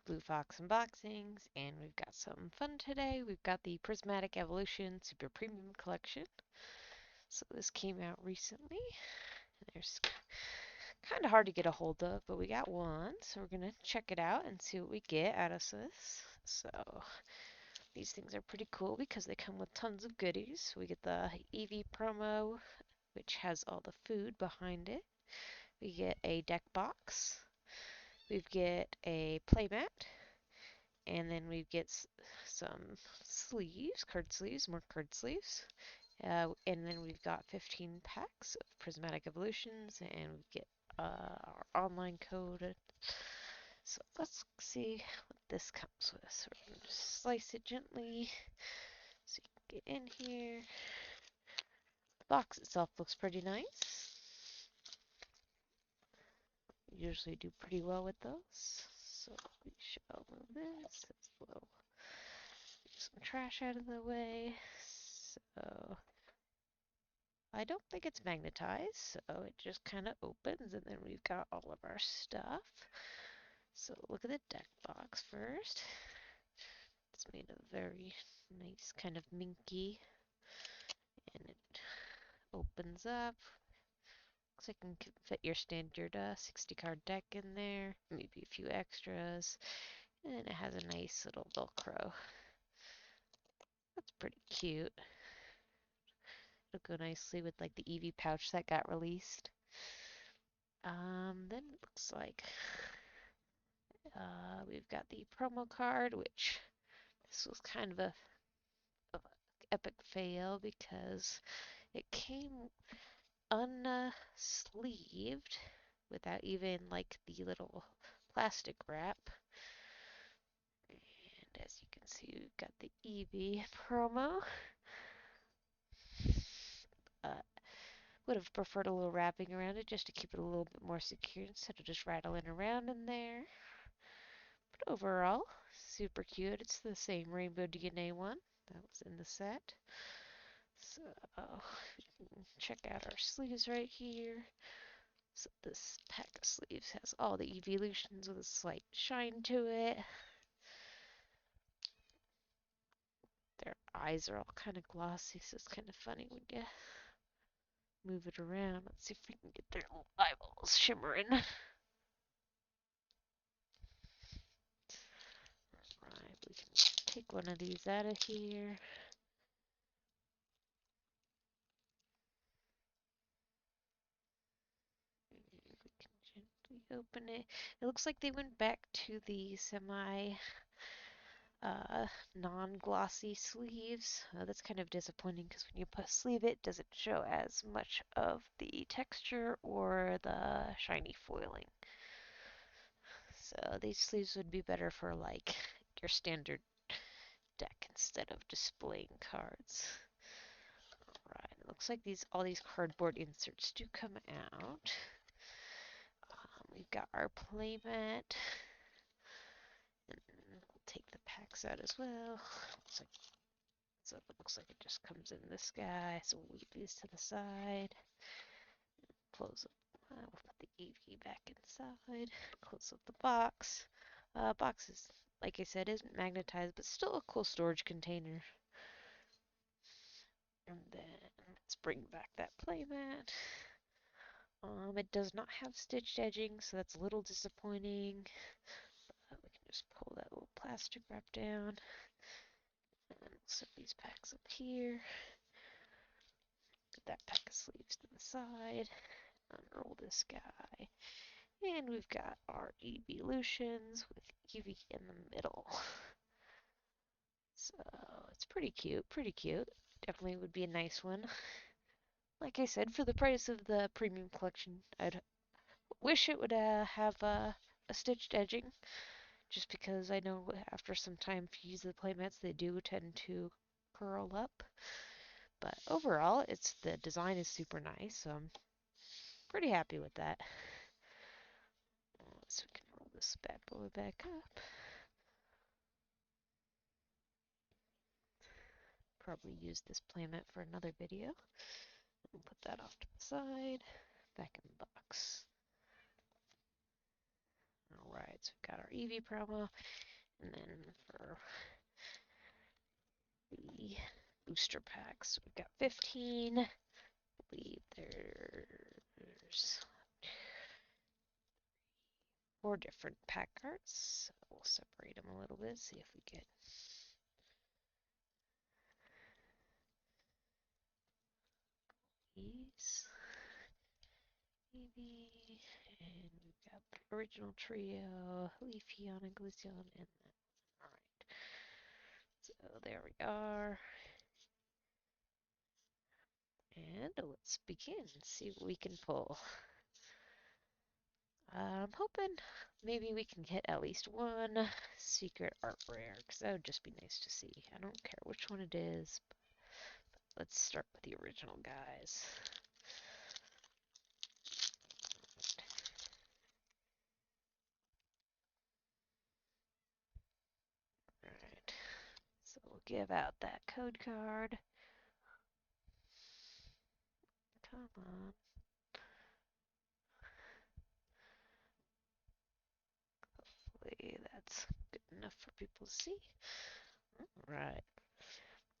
Blue Fox Unboxings, and we've got something fun today. We've got the Prismatic Evolution Super Premium Collection. So this came out recently. There's kind of hard to get a hold of, but we got one, so we're gonna check it out and see what we get out of this. So these things are pretty cool because they come with tons of goodies. We get the EV promo, which has all the food behind it. We get a deck box. We get a playmat. And then we get some sleeves, card sleeves, more card sleeves. And then we've got 15 packs of Prismatic Evolutions, and we get our online code. So let's see what this comes with. So we're going to just slice it gently so you can get in here. The box itself looks pretty nice. We usually do pretty well with those. So we shall move this. It's a little some trash out of the way. So I don't think it's magnetized, so it just kind of opens, and then we've got all of our stuff. So look at the deck box first. It's made of very nice kind of minky, and it opens up. Looks like it can fit your standard 60 card deck in there, maybe a few extras, and it has a nice little Velcro. That's pretty cute. It'll go nicely with like the Eevee pouch that got released. Then it looks like we've got the promo card, which this was kind of a epic fail because it came unsleeved without even like the little plastic wrap. And as you can see, we've got the Eevee promo. Would have preferred a little wrapping around it just to keep it a little bit more secure instead of just rattling around in there. But overall, super cute. It's the same Rainbow DNA one that was in the set. So we can check out our sleeves right here. So this pack of sleeves has all the evolutions with a slight shine to it. Their eyes are all kind of glossy, so it's kind of funny when you move it around. Let's see if we can get their little eyeballs shimmering. Alright, we can take one of these out of here. We can gently open it. It looks like they went back to the semi non-glossy sleeves. That's kind of disappointing because when you sleeve it, it doesn't show as much of the texture or the shiny foiling. So these sleeves would be better for like your standard deck instead of displaying cards. Alright, it looks like all these cardboard inserts do come out. We've got our playmat. And we'll take the packs out as well. So it looks like it just comes in this guy. So we'll leave these to the side. Close up. We'll put the EV back inside. Close up the box. Box is, like I said, isn't magnetized, but still a cool storage container. And then let's bring back that playmat. It does not have stitched edging, so that's a little disappointing. We can just pull that little plastic wrap down. And then we'll set these packs up here. Put that pack of sleeves to the side. Unroll this guy. And we've got our evolutions with Eevee in the middle. So it's pretty cute, pretty cute. Definitely would be a nice one. Like I said, for the price of the premium collection, I'd wish it would have a stitched edging, just because I know after some time if you use the playmats, they do tend to curl up. But overall, the design is super nice, so I'm pretty happy with that. So we can roll this bad boy back up. Probably use this playmat for another video. We'll put that off to the side. Back in the box. Alright, so we've got our Eevee promo, and then for the booster packs, we've got 15. I believe there's 4 different pack cards. So we'll separate them a little bit, see if we get these. Eevee, and we've got the original trio, Leafeon and Glaceon, and then, alright. So there we are. And let's begin, see what we can pull. I'm hoping maybe we can hit at least one secret art rare, because that would just be nice to see. I don't care which one it is, but let's start with the original guys. Alright, so we'll give out that code card. Come on. Hopefully that's good enough for people to see. Alright.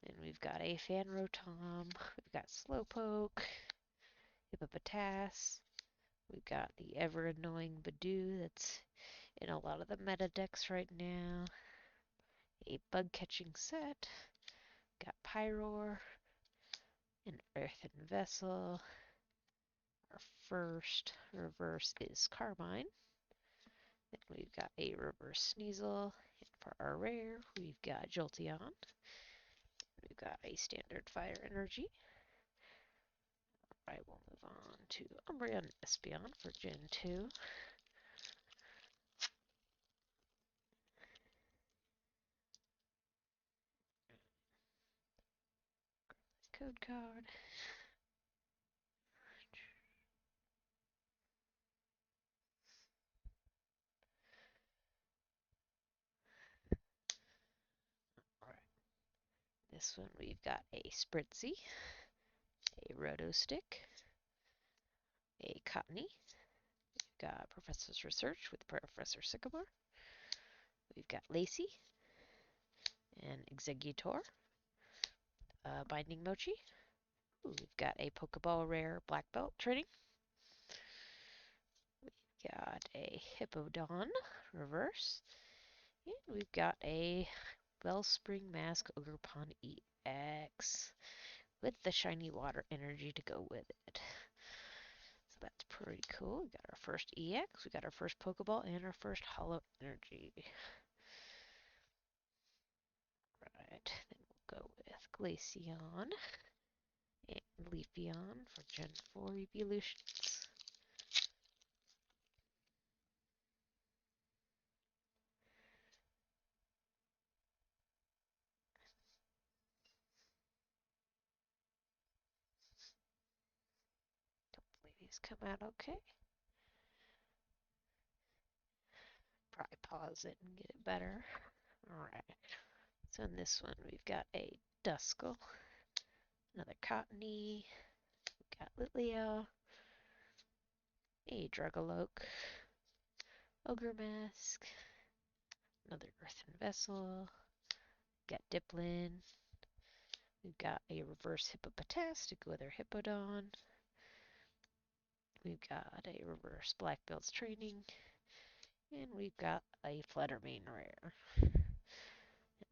And we've got a Fanrotom, we've got Slowpoke, Hippopotas, we've got the ever annoying Badoo that's in a lot of the meta decks right now, a bug catching set, got Pyroar, an Earthen Vessel. Our first reverse is Carbine. Then we've got a reverse Sneasel. And for our rare, we've got Jolteon. We've got a standard Fire Energy. Alright, we'll move on to Umbreon and Espeon for Gen 2. Code card. Alright. This one we've got a Spritzy, a Roto Stick, a Cottony. We've got Professor's Research with Professor Sycamore. We've got Lacey, and Executor, Binding Mochi. Ooh, we've got a Pokeball Rare Black Belt Training. We've got a Hippowdon Reverse. And we've got a Wellspring Mask Ogerpon EX with the shiny water energy to go with it. So that's pretty cool. We got our first EX, we got our first Pokeball, and our first Hollow Energy. Right, then we'll go with Glaceon and Leafeon for Gen 4 Evolutions. Hopefully these come out okay. Probably pause it and get it better. Alright, so in this one we've got a Duskull, another Cottony, we've got Litleo, a Drugaloak, Ogre Mask, another Earthen Vessel, got Diplin, we've got a reverse Hippopotas to go with our Hippowdon, we've got a reverse Black Belt's Training, and we've got a Fluttermane Rare.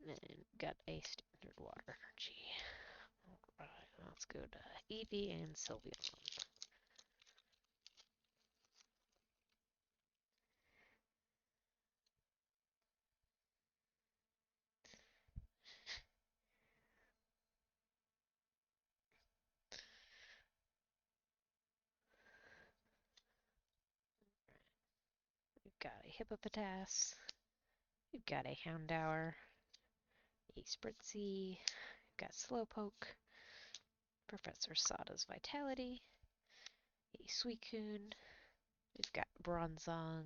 And then got a standard water energy. Alright, let's go to Eevee and Sylveon. We've got a Hippopotas, we've got a Houndour, a Spritzy, we've got Slowpoke, Professor Sada's Vitality, a Suicune, we've got Bronzong,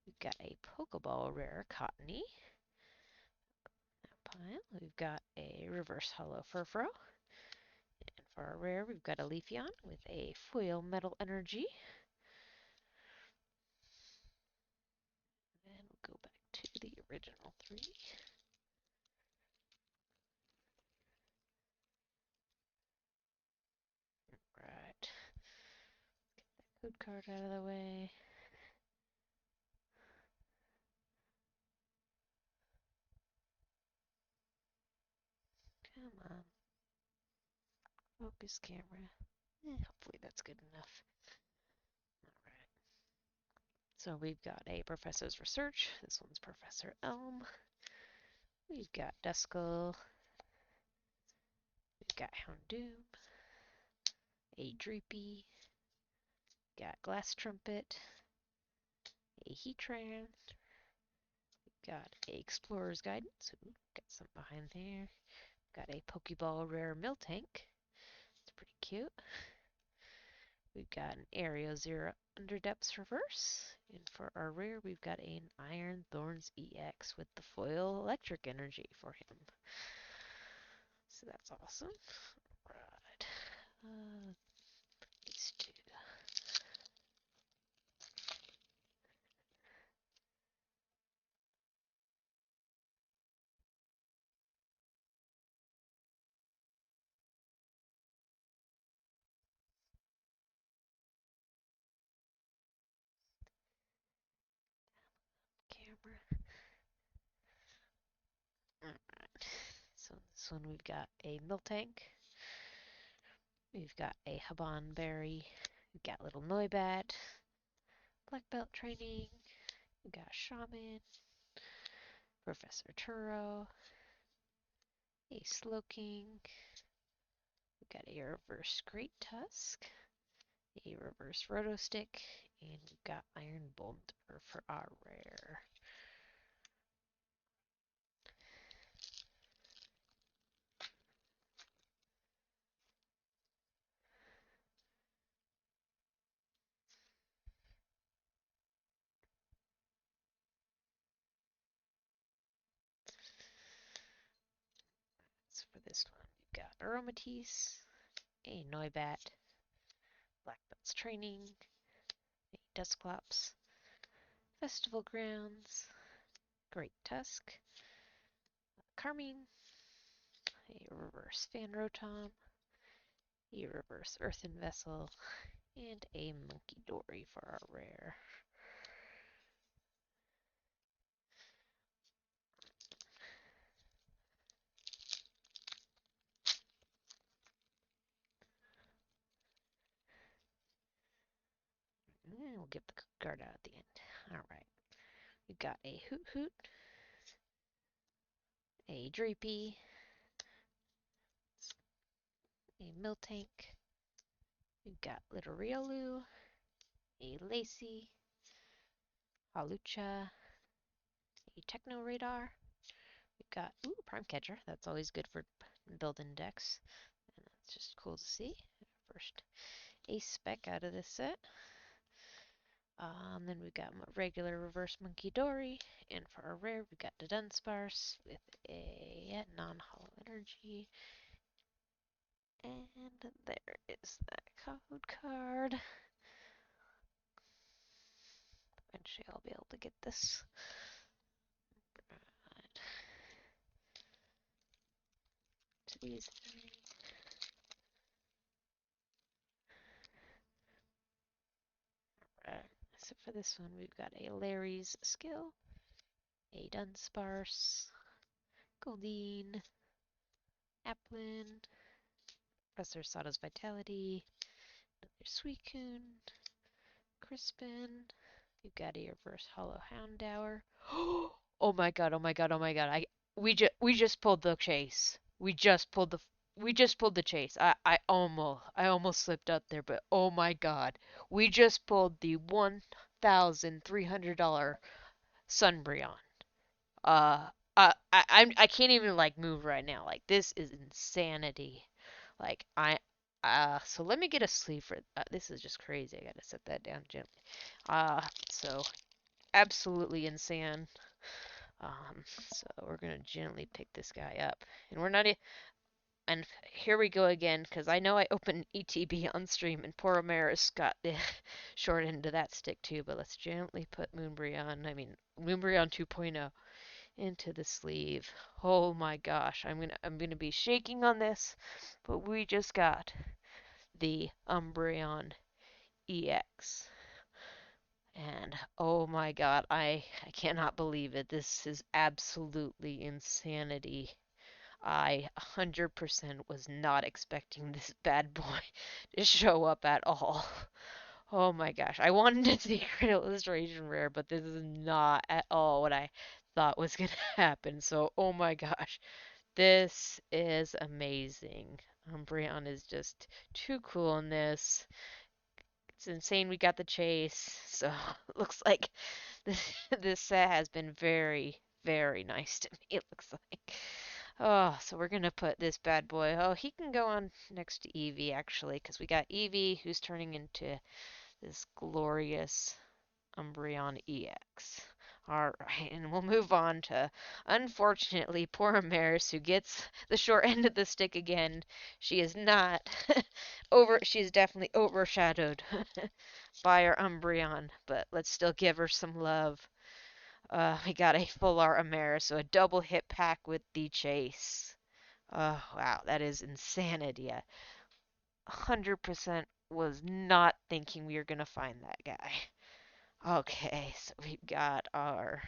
we've got a Pokeball Rare Cottony, pile, we've got a Reverse Hollow Furfrou, and for our rare we've got a Leafeon with a Foil Metal Energy, code card out of the way. Come on. Focus camera. Hopefully that's good enough. Alright. So we've got a Professor's Research. This one's Professor Elm. We've got Duskull. We've got Houndoom. A Dreepy. Got Glass Trumpet. A Heatran. We've got a Explorer's Guidance. Ooh, got some behind there. Got a Pokeball Rare Miltank. It's pretty cute. We've got an Area Zero Underdepths Reverse. And for our rare, we've got an Iron Thorns EX with the foil electric energy for him. So that's awesome. Right. These two. Camera. Alright. So this one we've got a Miltank. We've got a Habanberry. We've got Little Noibat. Black Belt Training. We've got Shaman. Professor Turo. A Slowking. We've got a Reverse Great Tusk. A Reverse Roto Stick. And we've got Iron Boulder for our rare. So for this one, we've got Aromatisse, a Noibat, Black Belt's Training, a Dusclops, Festival Grounds, Great Tusk, Carmine, a Reverse Fanrotom, a Reverse Earthen Vessel, and a Monkey Dory for our rare. And we'll get the card out at the end. Alright. We've got a Hoot Hoot, a Dreepy, a Miltank. We've got Little Riolu, a Lacey, Halucha, a Techno Radar. We've got Prime Catcher. That's always good for building decks, and that's just cool to see. First Ace Spec out of this set. Then we've got regular Reverse Monkey Dory, and for our rare, we've got the Dunsparce with a non-hollow energy. And there is that code card. Eventually I'll be able to get this. Right. To these three. Right. So for this one, we've got a Larry's Skill, a Dunsparce, Goldeen, Applin, Professor Sato's Vitality, another Suicune, Crispin. You've got a reverse hollow Houndour. Oh my god, oh my god, oh my god. We just pulled the chase. We just pulled the chase. I almost slipped up there, but oh my god. We just pulled the $1,300 Sunbreon. I can't even like move right now. Like this is insanity. Like so let me get a sleeve for this is just crazy. I gotta set that down gently. So absolutely insane. Um, so we're gonna gently pick this guy up, and we're not. And here we go again, because I know I opened ETB on stream, and poor Amaris got the short end of that stick too. But let's gently put Moonbreon 2.0 into the sleeve. Oh my gosh, I'm gonna be shaking on this, but we just got the Umbreon EX. And oh my god, I cannot believe it. This is absolutely insanity. I 100% was not expecting this bad boy to show up at all. Oh my gosh. I wanted a secret illustration rare, but this is not at all what I thought was going to happen. So, oh my gosh. This is amazing. Umbreon is just too cool in this. It's insane we got the chase. So, it looks like this set has been very, very nice to me, it looks like. Oh, so we're gonna put this bad boy. Oh, he can go on next to Eevee, actually, because we got Eevee, who's turning into this glorious Umbreon EX. Alright, and we'll move on to, unfortunately, poor Maris, who gets the short end of the stick again. She is not she is definitely overshadowed by our Umbreon, but let's still give her some love. We got a full art Amaris, so a double hit pack with the chase. Oh, wow, that is insanity. 100% was not thinking we were going to find that guy. Okay, so we've got our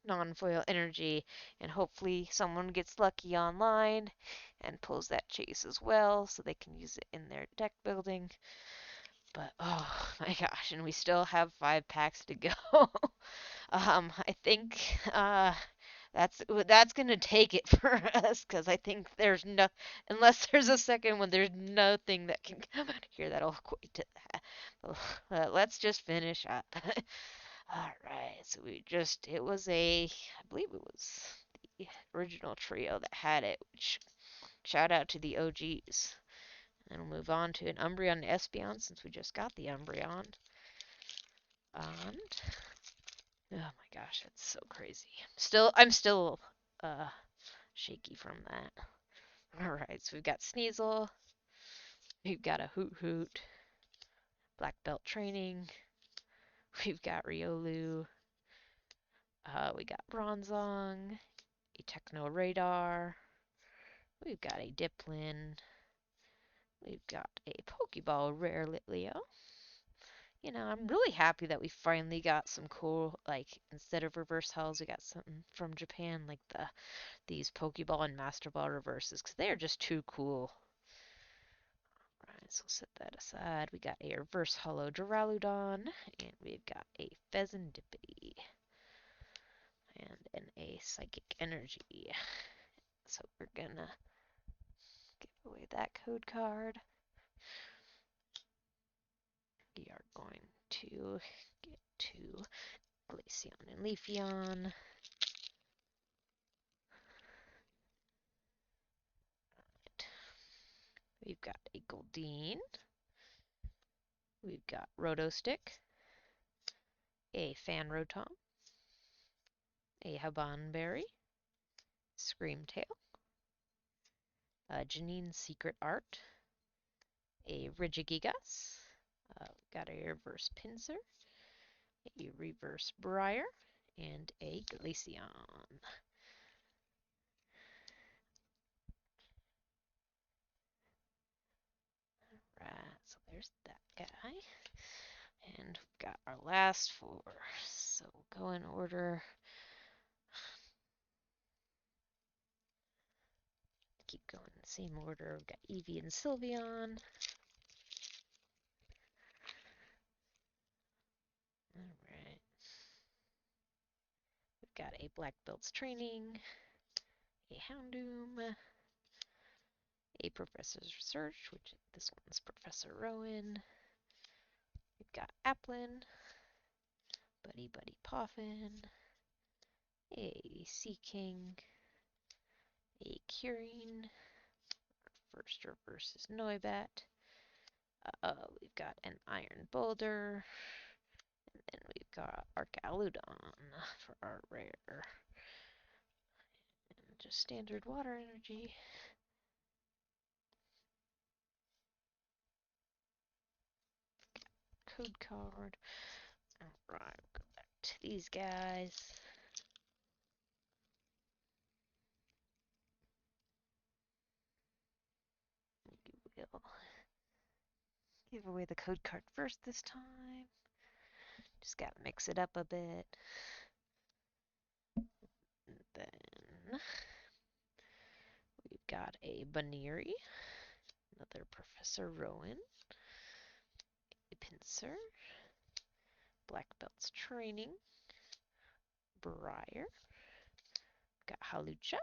non-foil energy, and hopefully someone gets lucky online and pulls that chase as well, so they can use it in their deck building. But oh my gosh, and we still have 5 packs to go. I think that's gonna take it for us, because I think there's no, unless there's a second one, there's nothing that can come out of here that'll equate to that. Let's just finish up. All right, so it was I believe it was the original trio that had it, which shout out to the OGs. And we'll move on to an Umbreon and Espeon, since we just got the Umbreon. And oh my gosh, that's so crazy. I'm still shaky from that. Alright, so we've got Sneasel, we've got a Hoot Hoot, Black Belt Training, we've got Riolu, we got Bronzong, a Techno Radar, we've got a Diplin, we've got a Pokeball Rare Litleo. You know, I'm really happy that we finally got some cool, like, instead of reverse hulls, we got something from Japan, like these Pokeball and Master Ball reverses, because they are just too cool. Alright, so set that aside. We got a reverse hollow Duraludon, and we've got a Pheasantipity, and a Psychic Energy. So we're gonna give away that code card. We are going to get to Glaceon and Leafeon. We've got a Goldeen. We've got Rotostick, a Fanrotom, a Habanberry, Screamtail, a Janine's Secret Art, a Regigigas, got a reverse Pinsir, a reverse Briar, and a Glaceon. Right, so there's that guy. And we've got our last 4. So we'll go in order. Keep going in the same order. We've got Eevee and Sylveon. Alright. We've got a Black Belt's Training, a Houndoom, a Professor's Research, which this one's Professor Rowan. We've got Applin, Buddy Buddy Poffin, a Seaking, a Curing, first reverse is Noibat. We've got an Iron Boulder, and then we've got Arcaludon for our rare. And just standard water energy. Code card. Alright, go back to these guys. We will Give away the code card first this time. Just gotta mix it up a bit. And then we've got a Baneri, another Professor Rowan, a Pincer, Black Belt's Training, Briar, got Halucha,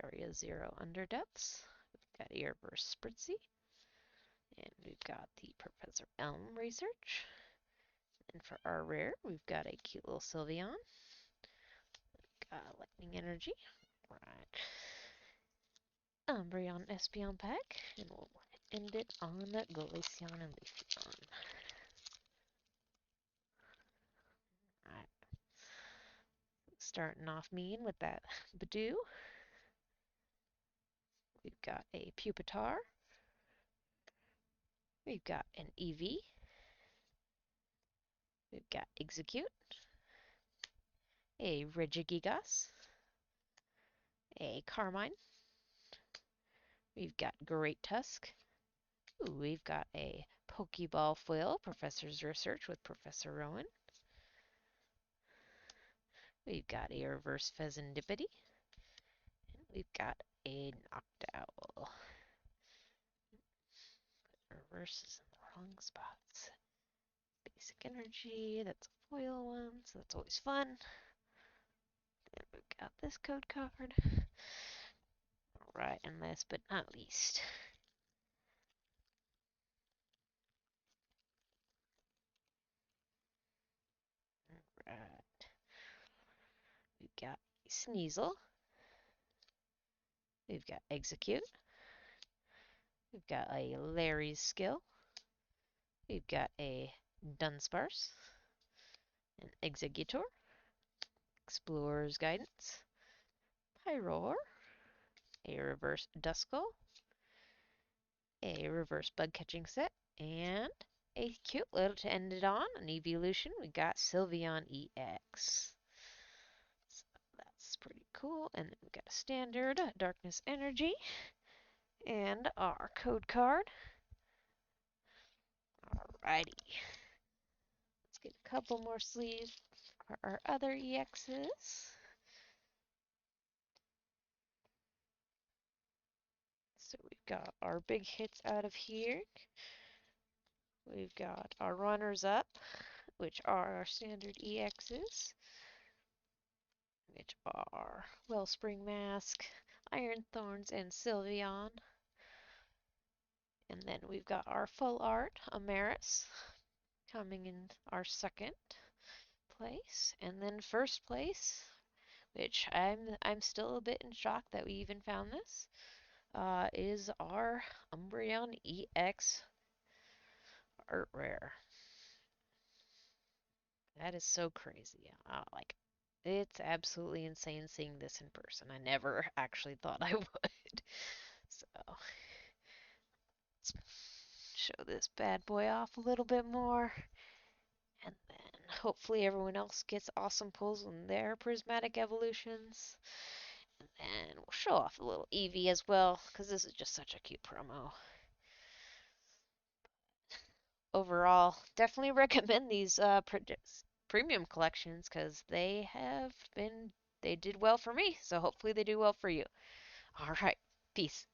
Area Zero Underdepths, we've got Airburst Spritzy, and we've got the Professor Elm Research. And for our rare, we've got a cute little Sylveon, got Lightning Energy, right, Umbreon Espeon pack, and we'll end it on Glaceon and Leafeon. Alright, starting off mean with that Badoo. We've got a Pupitar. We've got an Eevee. We've got Execute, a Regigigas, a Carmine. We've got Great Tusk. Ooh, we've got a Pokeball foil, Professor's Research with Professor Rowan. We've got a Reverse Pheasantipity. And we've got a Noctowl. Reverse is in the wrong spots. Basic Energy, that's a foil one, so that's always fun. And we've got this code card. Alright, and last but not least, alright, we've got Sneasel. We've got Execute. We've got a Larry's Skill. We've got a Dunsparce, an Executor, Explorer's Guidance, Pyroar, a Reverse Duskull, a Reverse Bug Catching Set, and a cute little to end it on, an evolution. We got Sylveon EX. So that's pretty cool. And then we got a standard Darkness Energy and our code card. Alrighty. Let's get a couple more sleeves for our other EXs. So we've got our big hits out of here. We've got our runners up, which are our standard EXs, which are Wellspring Mask, Iron Thorns, and Sylveon. And then we've got our full art, Amaris, coming in our second place. And then first place, which I'm still a bit in shock that we even found this, is our Umbreon EX Art Rare. That is so crazy. Like, it's absolutely insane seeing this in person. I never actually thought I would. So, let's show this bad boy off a little bit more. And then hopefully everyone else gets awesome pulls in their Prismatic Evolutions. And then we'll show off a little Eevee as well, because this is just such a cute promo. Overall, definitely recommend these premium collections, because they did well for me, so hopefully they do well for you. All right, peace.